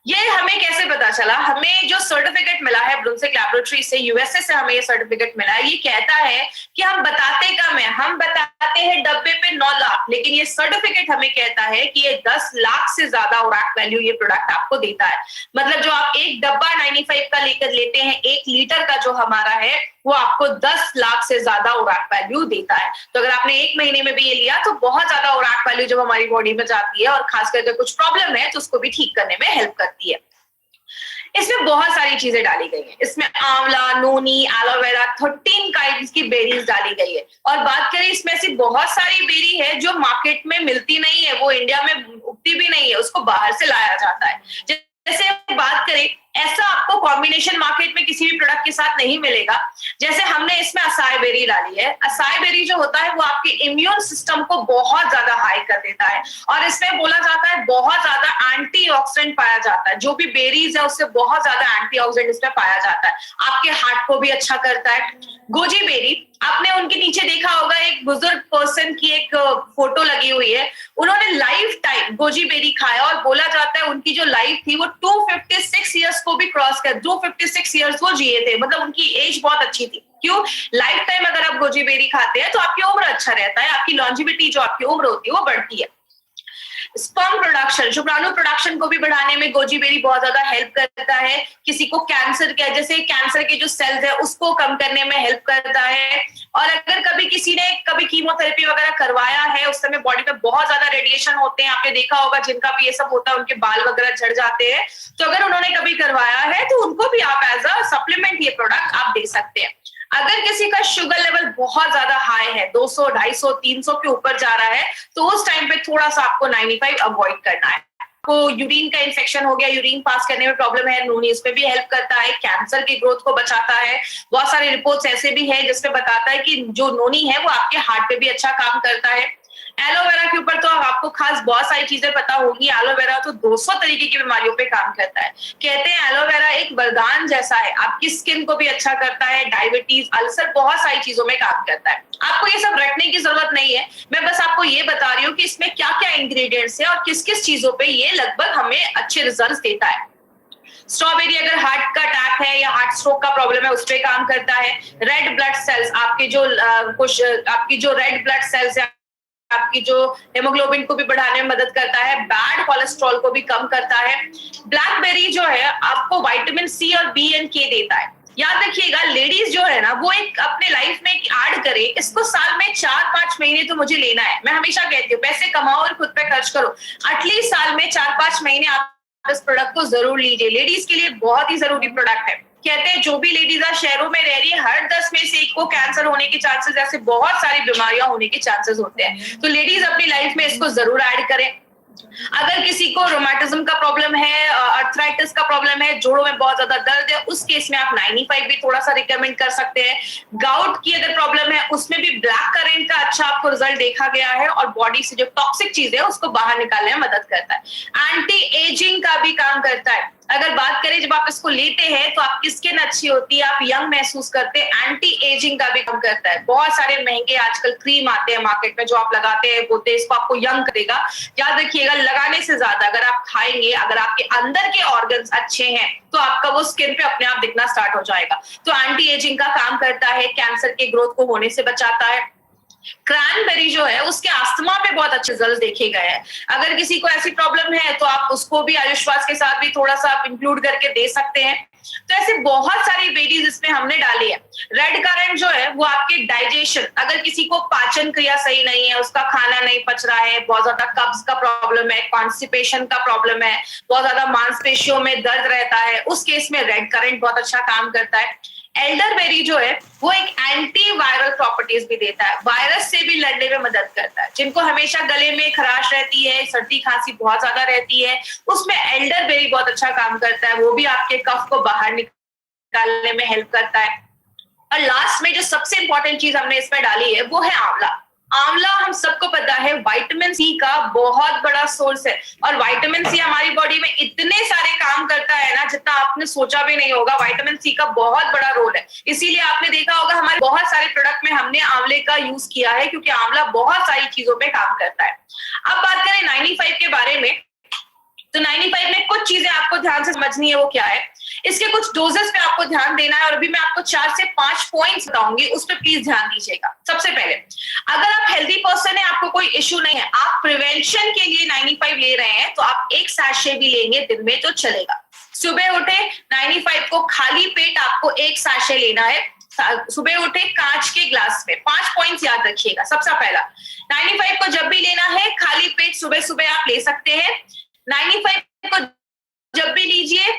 ये हमें कैसे पता चला, हमें जो सर्टिफिकेट मिला है ब्रुंसविक लैबोरेटरी से, यूएसए से हमें ये सर्टिफिकेट मिला है। ये कहता है कि हम बताते कम है, हम बताते हैं डब्बे पे 9 लाख, लेकिन ये सर्टिफिकेट हमें कहता है कि ये 10 लाख से ज्यादा उराक वैल्यू ये प्रोडक्ट आपको देता है। मतलब जो आप एक डब्बा 95 का लेकर लेते हैं, 1 लीटर का जो हमारा है, वो आपको 10 लाख से ज्यादा उराक वैल्यू देता है। तो अगर आपने 1 महीने में भी ये लिया, तो बहुत ज्यादा उराक वैल्यू जब हमारी बॉडी में जाती है, और खास करके कुछ प्रॉब्लम है, तो उसको भी ठीक करने में हेल्प करती है। इसमें बहुत सारी चीजें डाली गई हैं। इसमें आंवला, नोनी, एलोवेरा, 13 काइंड्स की बेरीज डाली गई है। और बात करें, इसमें ऐसी बहुत सारी बेरी है जो मार्केट में मिलती नहीं है, वो इंडिया में उगती भी नहीं है, उसको बाहर से लाया जाता है। जैसे बात करें, ऐसा आपको कॉम्बिनेशन मार्केट में किसी भी प्रोडक्ट के साथ नहीं मिलेगा। जैसे हमने इसमें असाई बेरी डाली है। असाई बेरी जो होता है वो आपके इम्यून सिस्टम को बहुत ज्यादा हाई कर देता है, और इसमें बोला जाता है बहुत ज्यादा एंटीऑक्सीडेंट पाया जाता है। जो भी बेरीज है उससे बहुत ज्यादा एंटीऑक्सीडेंट इसमें पाया जाता है, आपके हार्ट को भी अच्छा करता है। गोजी बेरी, आपने उनके नीचे देखा होगा एक बुजुर्ग पर्सन की एक फोटो लगी हुई है, उन्होंने लाइफ टाइम गोजी बेरी खाया, और बोला जाता है उनकी जो लाइफ थी वो 256 ईयर्स को भी क्रॉस कर, 256 ईयर्स वो जिए थे। मतलब उनकी एज बहुत अच्छी थी। क्यों? लाइफ टाइम अगर आप गोजी बेरी खाते हैं तो आपकी उम्र अच्छा रहता है, आपकी लॉन्जिविटी जो आपकी उम्र होती है वो बढ़ती है। स्पर्म प्रोडक्शन, शुक्राणु प्रोडक्शन को भी बढ़ाने में गोजी बेरी बहुत ज्यादा हेल्प करता है। किसी को कैंसर के, जैसे कैंसर के जो सेल्स है उसको कम करने में हेल्प करता है। और अगर कभी किसी ने कभी कीमोथेरेपी वगैरह करवाया है, उस समय बॉडी में बहुत ज्यादा रेडिएशन होते हैं, आपने देखा होगा जिनका भी ये सब होता है उनके बाल वगैरह झड़ जाते हैं, तो अगर उन्होंने कभी करवाया है तो उनको भी आप एज अ सप्लीमेंट ये प्रोडक्ट आप दे सकते हैं। अगर किसी का शुगर लेवल बहुत ज्यादा हाई है, 200, 250, 300 के ऊपर जा रहा है, तो उस टाइम पे थोड़ा सा आपको 95 अवॉइड करना है। को यूरिन का इन्फेक्शन हो गया, यूरिन पास करने में प्रॉब्लम है, नोनी इसमें भी हेल्प करता है, कैंसर की ग्रोथ को बचाता है। बहुत सारे रिपोर्ट्स ऐसे भी है जिसमें बताता है कि जो नोनी है वो आपके हार्ट पे भी अच्छा काम करता है। एलोवेरा के ऊपर तो आपको खास बहुत सारी चीजें पता होगी। एलोवेरा तो 200 तरीके की बीमारियों पे काम करता है। कहते हैं एलोवेरा एक वरदान जैसा है, आपकी स्किन को भी अच्छा करता है, डायबिटीज, अल्सर, बहुत सारी चीजों में काम करता है। आपको ये सब रटने की जरूरत नहीं है, मैं बस आपको ये बता रही हूँ कि इसमें क्या क्या इंग्रेडिएंट्स है और किस किस चीजों पे ये लगभग हमें अच्छे रिजल्ट देता है। स्ट्रॉबेरी अगर हार्ट का अटैक है या हार्ट स्ट्रोक का प्रॉब्लम है उस पर काम करता है। रेड ब्लड सेल्स, आपके जो कुछ आपकी जो रेड ब्लड सेल्स है, आपकी जो हेमोग्लोबिन को भी बढ़ाने में मदद करता है, बैड कोलेस्ट्रॉल को भी कम करता है। ब्लैकबेरी जो है आपको विटामिन सी और बी एंड के देता है। याद रखिएगा, लेडीज जो है ना वो एक अपने लाइफ में ऐड करे, इसको साल में 4-5 महीने तो मुझे लेना है। मैं हमेशा कहती हूँ पैसे कमाओ और खुद पे खर्च करो, एटलीस्ट साल में 4-5 महीने आप इस प्रोडक्ट को जरूर लीजिए। लेडीज के लिए बहुत ही जरूरी प्रोडक्ट है। कहते हैं जो भी लेडीज शहरों में रह रही है, हर 10 में से 1 को कैंसर होने के चांसेस, ऐसे बहुत सारी बीमारियां होने के चांसेस होते हैं। तो लेडीज अपनी लाइफ में इसको जरूर ऐड करें। अगर किसी को रोमाटिज्म का प्रॉब्लम है, अर्थराइटिस का प्रॉब्लम है, जोड़ों में बहुत ज्यादा दर्द है, उस केस में आप 95 भी थोड़ा सा रिकमेंड कर सकते हैं। गाउट की अगर प्रॉब्लम है उसमें भी ब्लैक करेंट का अच्छा आपको रिजल्ट देखा गया है, और बॉडी से जो टॉक्सिक चीज है उसको बाहर निकालने में मदद करता है। एंटी एजिंग का भी काम करता है। अगर बात करें जब आप इसको लेते हैं तो आपकी स्किन अच्छी होती है, आप यंग महसूस करते हैं। एंटी एजिंग का भी काम करता है। बहुत सारे महंगे आजकल क्रीम आते हैं मार्केट में जो आप लगाते हैं, बोलते हैं इसको आपको यंग करेगा। याद रखिएगा, लगाने से ज्यादा अगर आप खाएंगे, अगर आपके अंदर के ऑर्गन्स अच्छे हैं तो आपका वो स्किन पे अपने आप दिखना स्टार्ट हो जाएगा। तो एंटी एजिंग का काम करता है, कैंसर के ग्रोथ को होने से बचाता है। क्रैनबेरी जो है उसके अस्थमा पे बहुत अच्छे रिजल्ट देखे गए हैं। अगर किसी को ऐसी प्रॉब्लम है तो आप उसको भी आयुष्वास के साथ भी थोड़ा सा आप इंक्लूड करके दे सकते हैं। तो ऐसे बहुत सारी बेरीज इसमें हमने डाली है। रेड करंट जो है वो आपके डाइजेशन, अगर किसी को पाचन क्रिया सही नहीं है, उसका खाना नहीं पच रहा है, बहुत ज्यादा कब्ज का प्रॉब्लम है, कॉन्स्टिपेशन का प्रॉब्लम है, बहुत ज्यादा मांसपेशियों में दर्द रहता है, उस केस में रेड करंट बहुत अच्छा काम करता है। एल्डरबेरी जो है वो एक एंटी वायरल प्रॉपर्टीज भी देता है, वायरस से भी लड़ने में मदद करता है। जिनको हमेशा गले में खराश रहती है, सर्दी खांसी बहुत ज्यादा रहती है, उसमें एल्डरबेरी बहुत अच्छा काम करता है, वो भी आपके कफ को बाहर निकालने में हेल्प करता है। और लास्ट में जो सबसे इंपॉर्टेंट चीज हमने इसमें डाली है वो है आंवला। आंवला हम सबको पता है विटामिन सी का बहुत बड़ा सोर्स है, और विटामिन सी हमारी बॉडी में इतने सारे काम करता है ना जितना आपने सोचा भी नहीं होगा। विटामिन सी का बहुत बड़ा रोल है, इसीलिए आपने देखा होगा हमारे बहुत सारे प्रोडक्ट में हमने आंवले का यूज किया है, क्योंकि आंवला बहुत सारी चीजों पे काम करता है। अब बात करें 95 के बारे में, तो 95 में कुछ चीजें आपको ध्यान से समझनी है। वो क्या है, इसके कुछ डोजेस पे आपको ध्यान देना है, और अभी मैं आपको 4 से 5 पॉइंट्स बताऊंगी, उस पर प्लीज ध्यान दीजिएगा। सबसे पहले, अगर आप हेल्दी पर्सन है, आपको कोई इश्यू नहीं है, आप प्रिवेंशन के लिए 95 ले रहे हैं, तो आप एक सैशे भी लेंगे दिन में तो चलेगा। सुबह उठे 95 को खाली पेट आपको एक सैशे लेना है। सुबह उठे कांच के ग्लास में। 5 पॉइंट्स याद रखिएगा। सबसे पहला, 95 को जब भी लेना है खाली पेट सुबह सुबह आप ले सकते हैं। 95 को जब भी लीजिए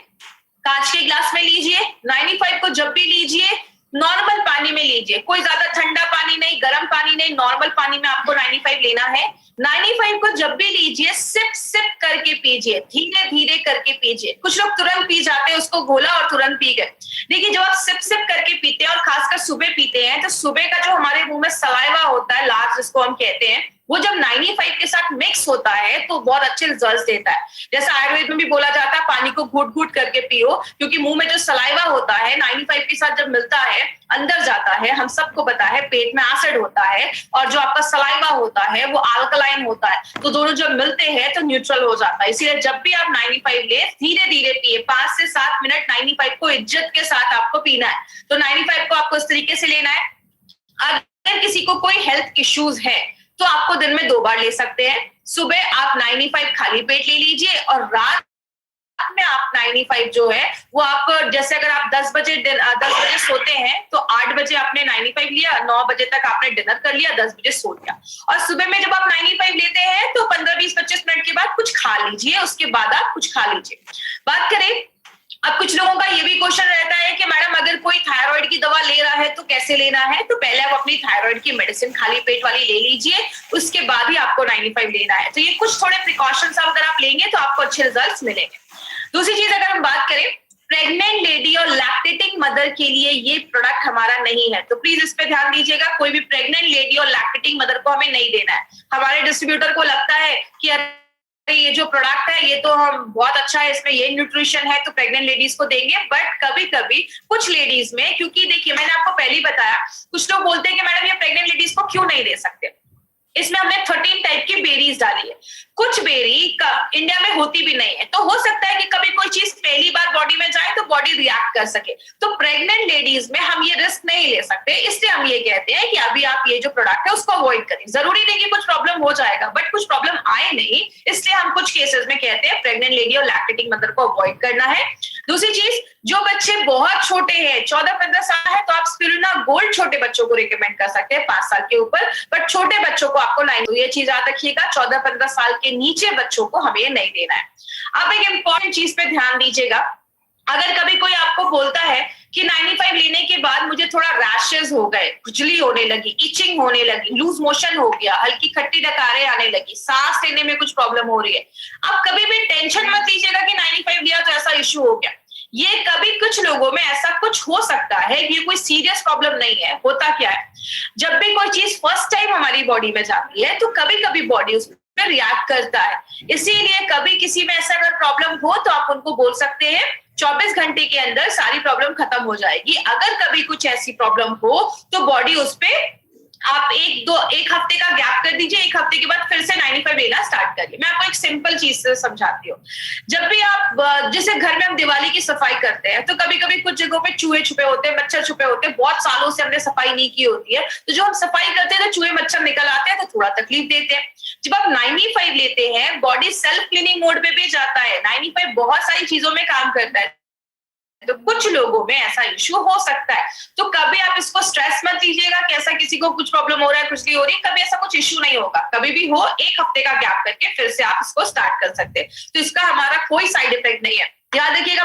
कांच के ग्लास में लीजिए। 95 को जब भी लीजिए नॉर्मल पानी में लीजिए, कोई ज्यादा ठंडा पानी नहीं, गर्म पानी नहीं, नॉर्मल पानी में आपको 95 लेना है। 95 को जब भी लीजिए सिप सिप करके पीजिए, धीरे धीरे करके पीजिए। कुछ लोग तुरंत पी जाते हैं, उसको घोला और तुरंत पी गए। देखिए, जब आप सिप सिप करके पीते हैं और खासकर सुबह पीते हैं, तो सुबह का जो हमारे मुंह में सलाइवा होता है, लार जिसको हम कहते हैं, वो जब 95 के साथ मिक्स होता है तो बहुत अच्छे रिजल्ट्स देता है। जैसा आयुर्वेद में भी बोला जाता है पानी को घूट घूट करके पियो, क्योंकि मुंह में जो सलाइवा होता है 95 के साथ जब मिलता है अंदर जाता है। हम सबको पता है पेट में एसिड होता है, और जो आपका सलाइवा होता है वो अल्कलाइन होता है, तो दोनों जब मिलते हैं तो न्यूट्रल हो जाता है। इसीलिए जब भी आप 95 ले, धीरे धीरे पिए, 5 से 7 मिनट 95 को इज्जत के साथ आपको पीना है। तो 95 को आपको इस तरीके से लेना है। अगर किसी को कोई हेल्थ इश्यूज है तो आपको दिन में 2 बार ले सकते हैं। सुबह आप 95 खाली पेट ले लीजिए, और रात में आप 95 जो है वो आप, जैसे अगर आप 10 बजे सोते हैं तो 8 बजे आपने 95 लिया, 9 बजे तक आपने डिनर कर लिया, 10 बजे सो लिया। और सुबह में जब आप 95 लेते हैं तो 15, 20, 25 मिनट के बाद कुछ खा लीजिए, उसके बाद आप कुछ खा लीजिए। बात करें, अब कुछ लोगों का ये भी क्वेश्चन रहता है कि मैडम अगर कोई थायराइड की दवा ले रहा है तो कैसे लेना है। तो पहले आप अपनी थायराइड की मेडिसिन खाली पेट वाली ले लीजिए, उसके बाद ही आपको 95 लेना है। तो ये कुछ थोड़े प्रिकॉशंस अगर आप लेंगे तो आपको अच्छे रिजल्ट्स मिलेंगे। दूसरी चीज, अगर हम बात करें, प्रेग्नेंट लेडी और लैक्टेटिंग मदर के लिए ये प्रोडक्ट हमारा नहीं है, तो प्लीज इस पे ध्यान दीजिएगा। कोई भी प्रेग्नेंट लेडी और लैक्टेटिंग मदर को हमें नहीं देना है। हमारे डिस्ट्रीब्यूटर को लगता है कि ये जो प्रोडक्ट है ये तो हम बहुत अच्छा है, इसमें ये न्यूट्रिशन है, तो प्रेग्नेंट लेडीज को देंगे। बट कभी कभी कुछ लेडीज में, क्योंकि देखिए मैंने आपको पहले ही बताया, कुछ लोग बोलते हैं कि मैडम ये प्रेग्नेंट लेडीज को क्यों नहीं दे सकते। इसमें हमने 13 टाइप की बेरीज डाली है। कुछ बेरी इंडिया में होती भी नहीं है, तो हो सकता है कि कभी कोई चीज पहली बार बॉडी में जाए तो बॉडी रिएक्ट कर सके। तो प्रेग्नेंट लेडीज में हम ये रिस्क नहीं ले सकते, इसलिए हम ये कहते हैं कि अभी आप ये जो प्रोडक्ट है उसको अवॉइड करें। जरूरी नहीं कि कुछ प्रॉब्लम हो जाएगा, बट कुछ प्रॉब्लम आए नहीं, इसलिए हम कुछ केसेस में कहते हैं प्रेग्नेंट लेडी और लैक्टेटिंग मदर को अवॉइड करना है। दूसरी चीज, जो बच्चे बहुत छोटे हैं, 14-15 साल है, तो आप स्पिरुलिना गोल्ड छोटे बच्चों को रिकमेंड कर सकते हैं 5 साल के ऊपर, बट छोटे बच्चों को आपको नहीं। तो ये चीज याद रखिएगा, 14-15 साल के नीचे बच्चों को हमें नहीं देना है। अब एक इंपॉर्टेंट चीज पे ध्यान दीजिएगा, अगर कभी कोई आपको बोलता है कि 95 लेने के बाद मुझे थोड़ा रैशेस हो गए, खुजली होने लगी, इचिंग होने लगी, लूज मोशन हो गया, हल्की खट्टी डकारें आने लगी, सांस लेने में कुछ प्रॉब्लम हो रही है, आप कभी भी टेंशन मत लीजिएगा कि 95 लिया तो ऐसा इश्यू हो गया। ये कभी कुछ लोगों में ऐसा कुछ हो सकता है, ये कोई सीरियस प्रॉब्लम नहीं है। होता क्या है, जब भी कोई चीज फर्स्ट टाइम हमारी बॉडी में जाती है तो कभी कभी बॉडी उस पर रिएक्ट करता है। इसीलिए कभी किसी में ऐसा अगर प्रॉब्लम हो तो आप उनको बोल सकते हैं 24 घंटे के अंदर सारी प्रॉब्लम खत्म हो जाएगी। अगर कभी कुछ ऐसी प्रॉब्लम हो तो बॉडी उस पर आप एक हफ्ते का गैप कर दीजिए, 1 हफ्ते के बाद फिर से 95 लेना स्टार्ट करिए। मैं आपको एक सिंपल चीज से समझाती हूँ। जब भी आप, जैसे घर में हम दिवाली की सफाई करते हैं तो कभी कभी कुछ जगहों पे चूहे छुपे होते हैं, मच्छर छुपे होते हैं, बहुत सालों से हमने सफाई नहीं की होती है, तो जो हम सफाई करते हैं तो चूहे मच्छर निकल आते हैं, तो थोड़ा तकलीफ देते हैं। जब आप 95 लेते हैं, बॉडी सेल्फ क्लीनिंग मोड पे भी जाता है। 95 बहुत सारी चीजों में काम करता है, तो कुछ लोगों में ऐसा इश्यू हो सकता है। तो कभी आप इसको स्ट्रेस मत लीजिएगा कि ऐसा किसी को कुछ प्रॉब्लम हो रहा है, खुजली हो रही है, कभी ऐसा कुछ इश्यू नहीं होगा। कभी भी हो, 1 हफ्ते का गैप करके फिर से आप इसको स्टार्ट कर सकते हैं, तो इसका हमारा कोई साइड इफेक्ट नहीं है। याद रखिएगा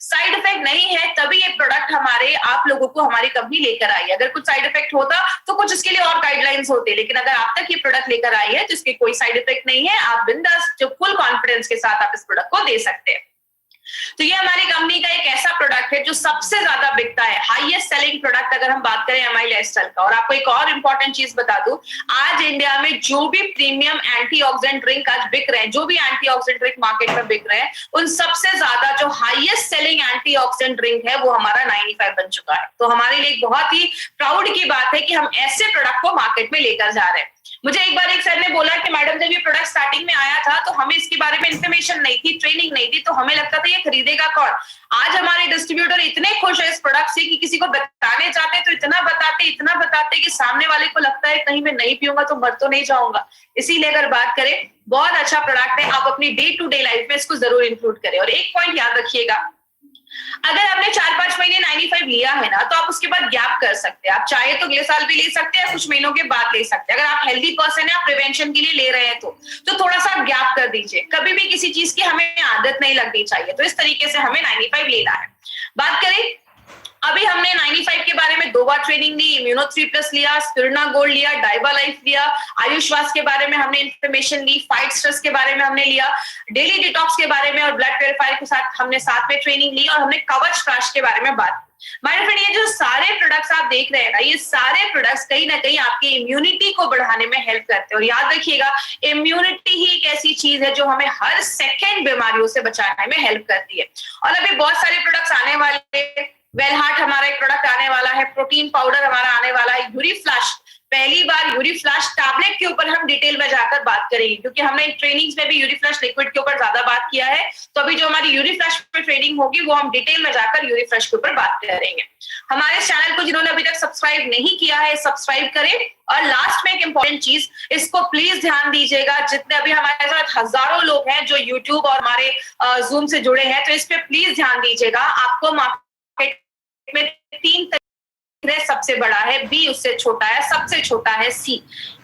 साइड इफेक्ट नहीं है तभी ये प्रोडक्ट हमारे आप लोगों को हमारी कंपनी लेकर आई है। अगर कुछ साइड इफेक्ट होता तो कुछ इसके लिए और गाइडलाइंस होते, लेकिन अगर आप तक ये प्रोडक्ट लेकर आई है तो इसके कोई साइड इफेक्ट नहीं है। आप बिंदास जो फुल कॉन्फिडेंस के साथ आप इस प्रोडक्ट को दे सकते हैं। तो ये हमारी कंपनी का एक ऐसा प्रोडक्ट है जो सबसे ज्यादा बिकता है, हाईएस्ट सेलिंग प्रोडक्ट अगर हम बात करें एमआई लाइफस्टाइल का। और आपको एक और इंपॉर्टेंट चीज बता दूं, आज इंडिया में जो भी प्रीमियम एंटीऑक्सीडेंट ड्रिंक आज बिक रहे हैं, जो भी एंटीऑक्सीडेंट ड्रिंक मार्केट में बिक रहे हैं, उन सबसे ज्यादा जो हाईएस्ट सेलिंग एंटीऑक्सीडेंट ड्रिंक है वो हमारा 95 बन चुका है। तो हमारे लिए बहुत ही प्राउड की बात है कि हम ऐसे प्रोडक्ट को मार्केट में लेकर जा रहे हैं। मुझे एक बार एक सर ने बोला कि मैडम जब ये प्रोडक्ट स्टार्टिंग में आया था तो हमें इसके बारे में इन्फॉर्मेशन नहीं थी, ट्रेनिंग नहीं थी, तो हमें लगता था ये खरीदेगा कौन। आज हमारे डिस्ट्रीब्यूटर इतने खुश है इस प्रोडक्ट से कि किसी को बताने जाते तो इतना बताते कि सामने वाले को लगता है कहीं मैं नहीं पीऊंगा तो मर तो नहीं जाऊंगा। इसीलिए अगर बात करें, बहुत अच्छा प्रोडक्ट है, आप अपनी डे टू डे लाइफ में इसको जरूर इंक्लूड करें। और एक पॉइंट याद रखिएगा, अगर आपने 4-5 महीने 95 लिया है ना तो आप उसके बाद गैप कर सकते हैं। आप चाहे तो अगले साल भी ले सकते हैं, कुछ महीनों के बाद ले सकते हैं। अगर आप हेल्दी पर्सन है, आप प्रिवेंशन के लिए ले रहे हैं तो थोड़ा सा गैप कर दीजिए। कभी भी किसी चीज की हमें आदत नहीं लगनी चाहिए। तो इस तरीके से हमें 95 लेना है। बात करें, अभी हमने 95 के बारे में 2 बार ट्रेनिंग ली, इम्यूनो 3+ लिया, स्पिरुलिना गोल्ड लिया, डाइबा लाइफ लिया, आयुष्वास के बारे में हमने इंफॉर्मेशन ली, फाइट स्ट्रेस के बारे में हमने लिया, डेली डिटॉक्स के बारे में और ब्लड प्यूरिफायर के साथ हमने साथ में ट्रेनिंग ली, और हमने कवच फ्लैश के बारे में बात की। माय फ्रेंड, ये जो सारे प्रोडक्ट्स आप देख रहे हैं ना, ये सारे प्रोडक्ट्स कहीं ना कहीं आपकी इम्यूनिटी को बढ़ाने में हेल्प करते हैं। और याद रखिएगा, इम्यूनिटी ही एक ऐसी चीज है जो हमें हर सेकेंड बीमारियों से बचाने में हेल्प करती है। और अभी बहुत सारे प्रोडक्ट्स आने वाले, वेलहार्ट हमारा एक प्रोडक्ट आने वाला है, प्रोटीन पाउडर हमारा आने वाला है, यूरी फ्लैश। पहली बार यूरी फ्लैश टैबलेट के ऊपर हम डिटेल में जाकर बात करेंगे, क्योंकि हमने ट्रेनिंग्स में भी यूरी फ्लैश लिक्विड के ऊपर ज्यादा बात किया है। तो अभी जो हमारी यूरी फ्लैश पे ट्रेनिंग होगी वो हम डिटेल में जाकर यूरी फ्लैश के ऊपर बात करेंगे। हमारे चैनल को जिन्होंने अभी तक सब्सक्राइब नहीं किया है, सब्सक्राइब करें। और लास्ट में एक इंपॉर्टेंट चीज, इसको प्लीज ध्यान दीजिएगा, जितने अभी हमारे साथ हजारों लोग हैं जो यूट्यूब और हमारे जूम से जुड़े हैं, तो इस पे प्लीज ध्यान दीजिएगा। आपको मार्केट में 3 है, सबसे बड़ा है बी, उससे छोटा है, सबसे छोटा है सी।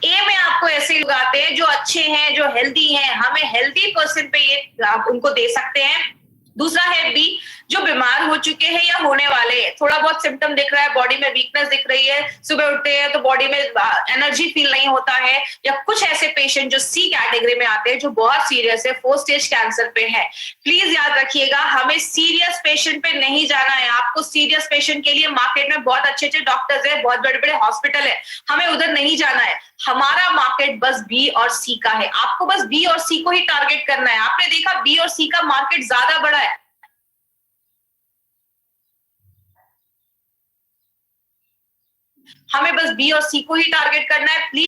ए में आपको ऐसे लोग आते हैं जो अच्छे हैं, जो हेल्दी हैं, हमें हेल्दी पर्सन पे ये आप उनको दे सकते हैं। दूसरा है बी, जो बीमार हो चुके हैं या होने वाले हैं, थोड़ा बहुत सिम्टम दिख रहा है, बॉडी में वीकनेस दिख रही है, सुबह उठते हैं तो बॉडी में एनर्जी फील नहीं होता है, या कुछ ऐसे पेशेंट जो सी कैटेगरी में आते हैं जो बहुत सीरियस है, 4 स्टेज कैंसर पे है। प्लीज याद रखिएगा, हमें सीरियस पेशेंट पे नहीं जाना है। आपको सीरियस पेशेंट के लिए मार्केट में बहुत अच्छे अच्छे डॉक्टर्स है, बहुत बड़े बड़े हॉस्पिटल है, हमें उधर नहीं जाना है। हमारा मार्केट बस बी और सी का है। आपको बस बी और सी को ही टारगेट करना है। आपने देखा बी और सी का मार्केट ज्यादा बड़ा है, हमें बस बी और सी को ही टारगेट करना है। प्लीज